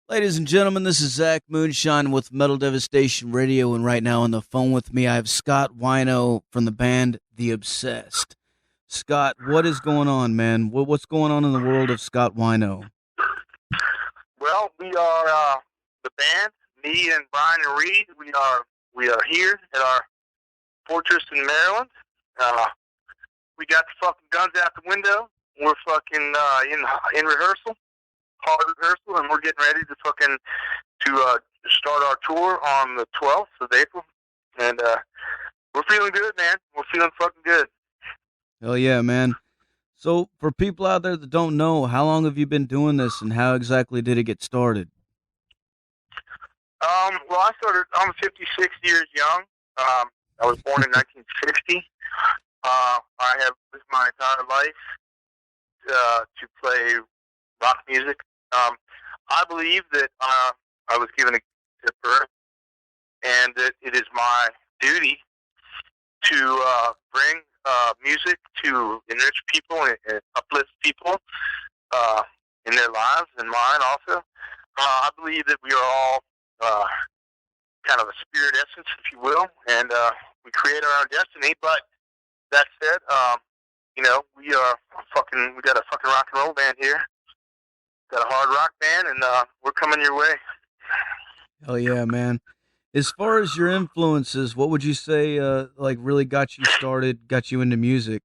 Ladies and gentlemen, this is Zach Moonshine with Metal Devastation Radio, and right now on the phone with me, I have Scott Wino from the band The Obsessed. Scott, what is going on, man? What's going on in the world of Scott Wino? Well, we are the band, me and Brian and Reed. We are here at our fortress in Maryland. We got the fucking guns out the window. We're fucking in rehearsal, hard rehearsal, and we're getting ready to start our tour on the 12th of April. And we're feeling good, man. We're feeling fucking good. Hell yeah, man. So, for people out there that don't know, how long have you been doing this, and how exactly did it get started? I'm 56 years young. I was born in 1960. I have lived my entire life to play rock music. I believe that I was given a birth, and that it is my duty to bring music to enrich people and uplift people in their lives and mine also. I believe that we are all kind of a spirit essence, if you will, and we create our own destiny. But that said, we got a fucking rock and roll band here. Got a hard rock band, and we're coming your way. Hell yeah, man. As far as your influences, what would you say, really got you started, got you into music?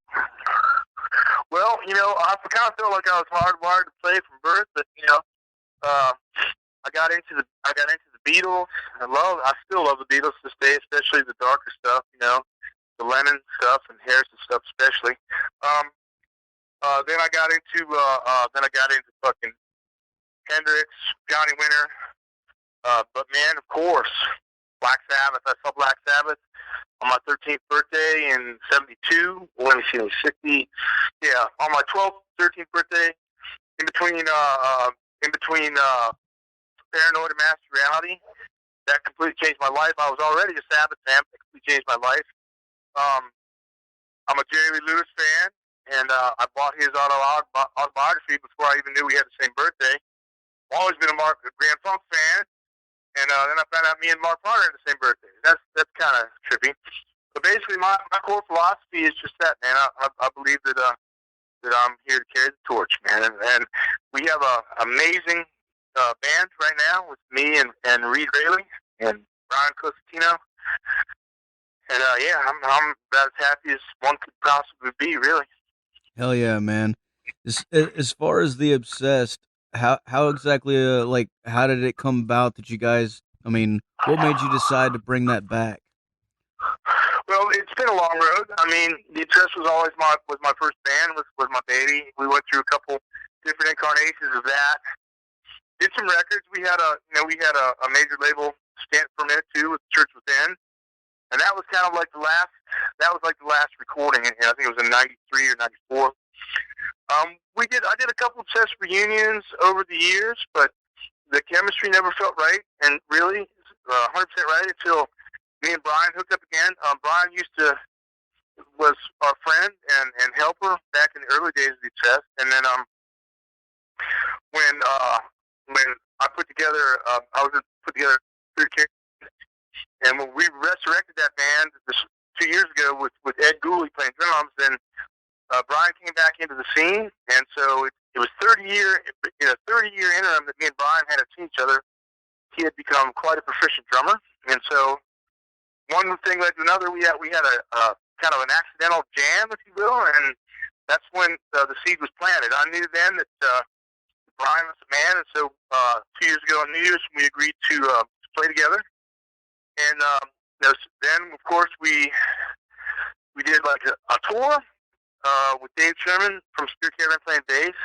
Well, I kind of felt like I was hardwired to play from birth, but I got into the Beatles. I still love the Beatles to this day, especially the darker stuff, the Lennon stuff and Harrison stuff, especially. Then I got into fucking Hendrix, Johnny Winter. But man, of course, Black Sabbath. I saw Black Sabbath on my 13th birthday in '72. Let me see, 60. Yeah, on my 12th, 13th birthday, in between Paranoid and Master Reality. That completely changed my life. I was already a Sabbath fan. That completely changed my life. I'm a Jerry Lee Lewis fan, and I bought his autobiography before I even knew we had the same birthday. I've always been a Grand Funk fan, and then I found out me and Mark Farner had the same birthday. That's kind of trippy. But basically, my core philosophy is just that, man. I believe that I'm here to carry the torch, man. And we have a amazing band right now with me and Reed Rayleigh and Brian Cosentino. And I'm about as happy as one could possibly be, really. Hell yeah, man. As far as The Obsessed, how exactly, how did it come about that you guys, what made you decide to bring that back? Well, it's been a long road. The Obsessed was always my first band, was my baby. We went through a couple different incarnations of that. Did some records. We had a major label stint for a minute too with Church Within, and that was kind of like the last. That was like the last recording. And I think it was in '93 or '94. I did a couple of Obsessed reunions over the years, but the chemistry never felt right, and really 100% right until me and Brian hooked up again. Brian was our friend and helper back in the early days of the Obsessed, and then when I put together, put together three kids, and when we resurrected that band 2 years ago with Ed Gooley playing drums, then Brian came back into the scene, and so it was 30-year interim that me and Brian hadn't seen each other. He had become quite a proficient drummer, and so one thing led to another. We had a kind of an accidental jam, if you will, and that's when the seed was planted. I knew then that Brian was the man, and so 2 years ago on New Year's, we agreed to play together. And then, of course, we did like a tour with Dave Sherman from Spirit Caravan playing bass,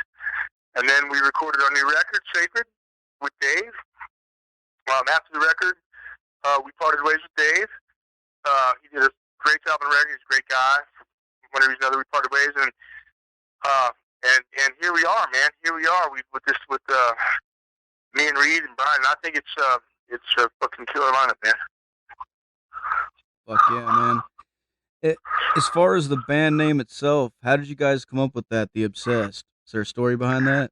and then we recorded our new record, Sacred, with Dave. After the record, we parted ways with Dave. He did a great job on the record. He's a great guy. For one reason or another, we parted ways, and here we are, man. Here we are. With me and Reed and Brian. And I think it's a fucking killer lineup, man. Fuck yeah, man. As far as the band name itself, how did you guys come up with that, The Obsessed? Is there a story behind that?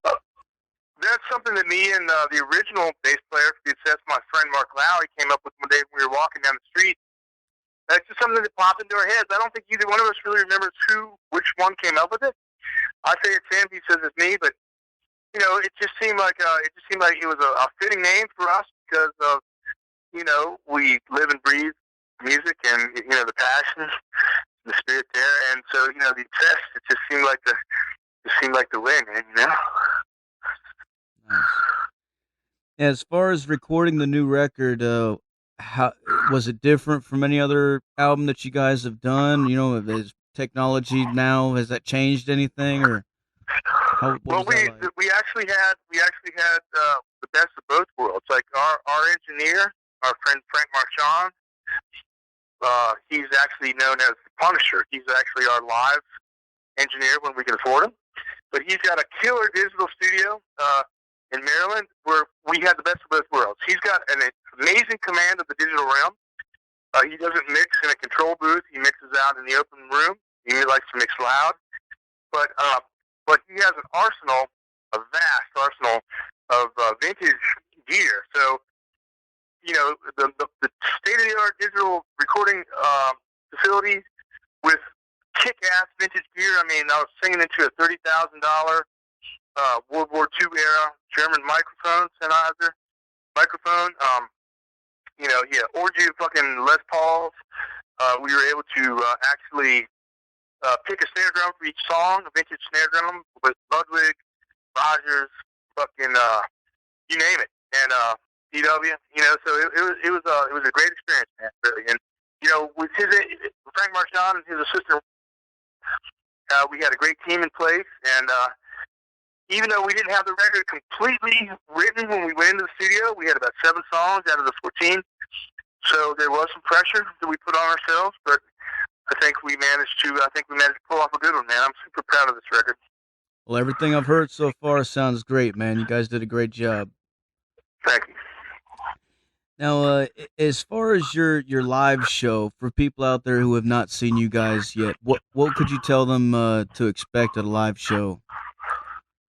That's something that me and the original bass player for the Obsessed, my friend Mark Lowry, came up with one day when we were walking down the street. That's just something that popped into our heads. I don't think either one of us really remembers which one came up with it. I say it's him. He says it's me. But it just seemed like it was a fitting name for us because of we live and breathe music and the passion, the spirit there, and so the Obsessed. It just seemed like the win, man. Nice. As far as recording the new record, how was it different from any other album that you guys have done? Has technology now, has that changed anything, or what was that like? we actually had the best of both worlds. Like our engineer, our friend Frank Marchand, he's actually known as the Punisher. He's actually our live engineer when we can afford him. But he's got a killer digital studio in Maryland where we had the best of both worlds. He's got an amazing command of the digital realm. He doesn't mix in a control booth. He mixes out in the open room. He likes to mix loud. But he has an arsenal, a vast arsenal of vintage gear. So, the state-of-the-art digital recording facility with kick-ass vintage gear. I mean, I was singing into a $30,000 World War II era German microphone, Sennheiser microphone. Orgy of fucking Les Pauls. We were able to actually pick a snare drum for each song, a vintage snare drum with Ludwig, Rogers, fucking you name it, and DW. So it was a great experience, man. Really, and with Frank Marchand and his assistant. We had a great team in place, and even though we didn't have the record completely written when we went into the studio, we had about 7 songs out of the 14. So there was some pressure that we put on ourselves, but I think we managed to pull off a good one, man. I'm super proud of this record. Well, everything I've heard so far sounds great, man. You guys did a great job. Thank you. Now, as far as your live show, for people out there who have not seen you guys yet, what could you tell them to expect at a live show?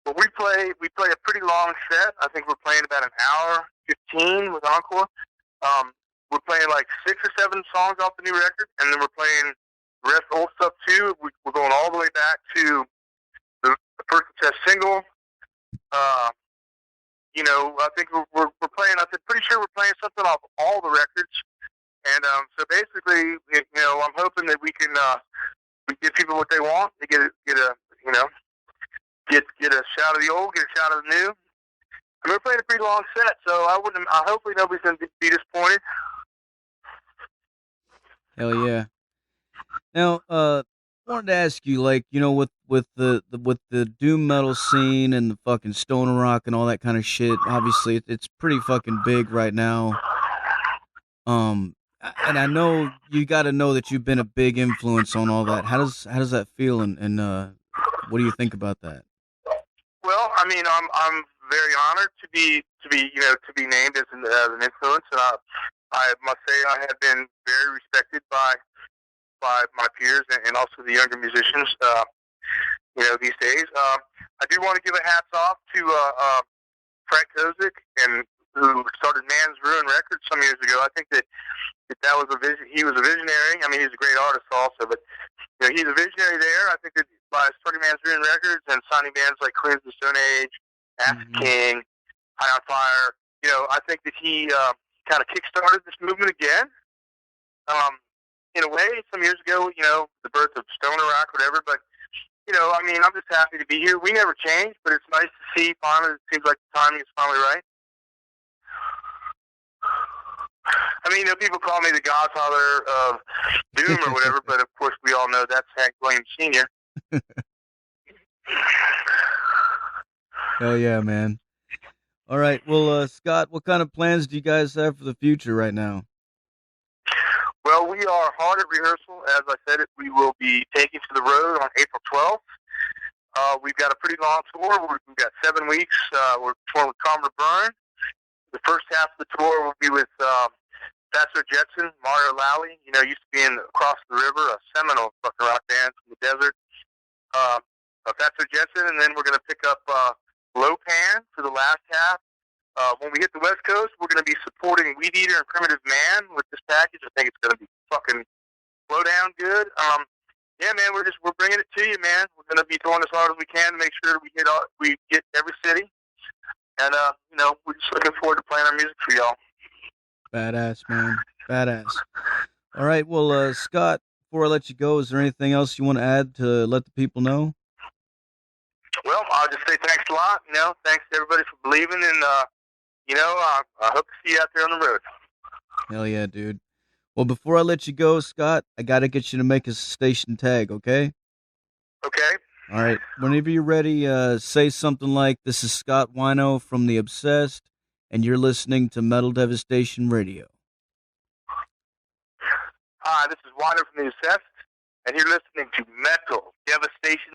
Well, we play a pretty long set. I think we're playing about an hour 15 with encore. We're playing like 6 or 7 songs off the new record, and then we're playing the rest of old stuff too. We're going all the way back to the first test single. I think we're playing. I'm pretty sure we're playing something off all the records, and so basically, I'm hoping that we can give people what they want. They get a shot of the old, get a shot of the new. And we're playing a pretty long set, so hopefully nobody's going to be disappointed. Hell yeah! Now, I wanted to ask you, with the doom metal scene and the fucking stoner rock and all that kind of shit. Obviously, it's pretty fucking big right now. And I know you got to know that you've been a big influence on all that. How does that feel, and what do you think about that? Well, I mean, I'm very honored to be named as an influence, and I must say I have been very respected by my peers and also the younger musicians, these days. I do want to give a hats off to Frank Kozik, who started Man's Ruin Records some years ago. I think that was a vision. He was a visionary. I mean, he's a great artist also, but he's a visionary there. I think that by starting Man's Ruin Records and signing bands like Queens of the Stone Age, Acid King, High on Fire, I think that he kind of kickstarted this movement again. In a way, some years ago, the birth of stoner rock, whatever. But I mean, I'm just happy to be here. We never changed, but it's nice to see. Finally, it seems like the timing is finally right. I mean, people call me the godfather of doom or whatever, but of course we all know that's Hank Williams Sr. Hell yeah, man. All right, well, Scott, what kind of plans do you guys have for the future right now? Well, we are hard at rehearsal. As I said, we will be taking to the road on April 12th. We've got a pretty long tour. We've got 7 weeks. We're touring with Calm to Burn. The first half of the tour will be with Fatso Jetson, Mario Lally. Used to be in Across the River, a seminal fucking rock band from the desert. Fatso Jetson, and then we're going to pick up slow pan for the last half. When we hit the West Coast, we're going to be supporting Weed Eater and Primitive Man with this package. I think it's going to be fucking slow down good. Yeah, man, we're bringing it to you, man. We're going to be going as hard as we can to make sure we get every city. And, we're just looking forward to playing our music for y'all. Badass, man. Badass. All right, well, Scott, before I let you go, is there anything else you want to add to let the people know? Well, I'll just say thanks a lot. Thanks to everybody for believing, and I hope to see you out there on the road. Hell yeah, dude. Well, before I let you go, Scott, I got to get you to make a station tag, okay? Okay. All right. Whenever you're ready, say something like, "This is Scott Wino from The Obsessed, and you're listening to Metal Devastation Radio." Hi, this is Wino from The Obsessed, and you're listening to Metal Devastation